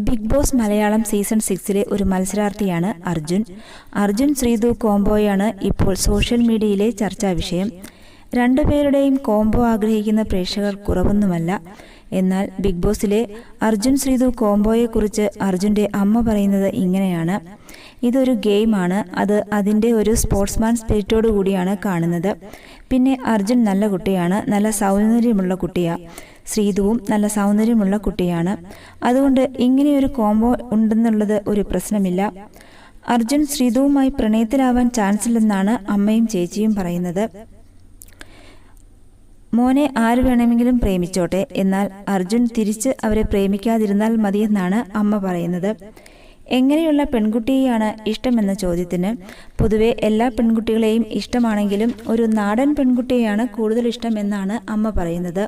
Big boss Malayalam season 6-ലെ ഒരു മത്സരാർത്ഥിയാണ് അർജുൻ. അർജുൻ ശ്രീതു കോംബോയാണ് ഇപ്പോൾ social മീഡിയയിലെ ചർച്ചാ വിഷയം. രണ്ടുപേരുടെയും കോംബോ ആഗ്രഹിക്കുന്ന പ്രേക്ഷകർ കുറവൊന്നുമല്ല. എന്നാൽ ബിഗ് ബോസിലെ അർജുൻ ശ്രീതു കോംബോയെക്കുറിച്ച് അർജുൻ്റെ അമ്മ പറയുന്നത് ഇങ്ങനെയാണ്: ഇതൊരു ഗെയിമാണ്, അത് അതിൻ്റെ ഒരു സ്പോർട്സ്മാൻ സ്പിരിറ്റോടു കൂടിയാണ് കാണുന്നത്. പിന്നെ അർജുൻ നല്ല കുട്ടിയാണ്, നല്ല സൗന്ദര്യമുള്ള കുട്ടിയാണ്. ശ്രീതുവും നല്ല സൗന്ദര്യമുള്ള കുട്ടിയാണ്. അതുകൊണ്ട് ഇങ്ങനെയൊരു കോംബോ ഉണ്ടെന്നുള്ളത് ഒരു പ്രശ്നമില്ല. അർജുൻ ശ്രീതുവുമായി പ്രണയത്തിലാവാൻ ചാൻസില്ലെന്നാണ് അമ്മയും ചേച്ചിയും പറയുന്നത്. മോനെ ആര് വേണമെങ്കിലും പ്രേമിച്ചോട്ടെ, എന്നാൽ അർജുൻ തിരിച്ച് അവരെ പ്രേമിക്കാതിരുന്നാൽ മതിയെന്നാണ് അമ്മ പറയുന്നത്. എങ്ങനെയുള്ള പെൺകുട്ടിയെയാണ് ഇഷ്ടമെന്ന ചോദ്യത്തിന് പൊതുവെ എല്ലാ പെൺകുട്ടികളെയും ഇഷ്ടമാണെങ്കിലും ഒരു നാടൻ പെൺകുട്ടിയെയാണ് കൂടുതൽ ഇഷ്ടമെന്നാണ് അമ്മ പറയുന്നത്.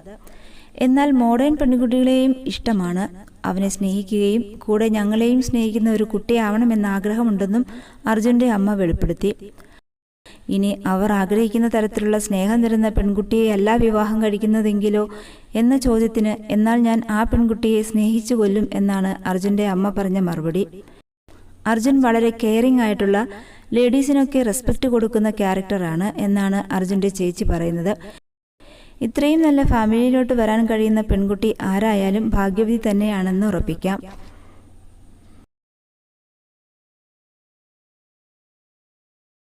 എന്നാൽ മോഡേൺ പെൺകുട്ടികളെയും ഇഷ്ടമാണ്. അവനെ സ്നേഹിക്കുകയും കൂടെ ഞങ്ങളെയും സ്നേഹിക്കുന്ന ഒരു കുട്ടിയാവണമെന്ന ആഗ്രഹമുണ്ടെന്നും അർജുൻ്റെ അമ്മ വെളിപ്പെടുത്തി. ഇനി അവർ ആഗ്രഹിക്കുന്ന തരത്തിലുള്ള സ്നേഹം തരുന്ന പെൺകുട്ടിയെയല്ല വിവാഹം കഴിക്കുന്നതെങ്കിലോ എന്ന ചോദ്യത്തിന് എന്നാൽ ഞാൻ ആ പെൺകുട്ടിയെ സ്നേഹിച്ചു കൊല്ലും എന്നാണ് അർജുൻ്റെ അമ്മ പറഞ്ഞ മറുപടി. അർജുൻ വളരെ കെയറിംഗ് ആയിട്ടുള്ള, ലേഡീസിനൊക്കെ റെസ്പെക്റ്റ് കൊടുക്കുന്ന ക്യാരക്ടറാണ് എന്നാണ് അർജുൻ്റെ ചേച്ചി പറയുന്നത്. ഇത്രയും നല്ല ഫാമിലിയിലോട്ട് വരാൻ കഴിയുന്ന പെൺകുട്ടി ആരായാലും ഭാഗ്യവതി തന്നെയാണെന്ന് ഉറപ്പിക്കാം.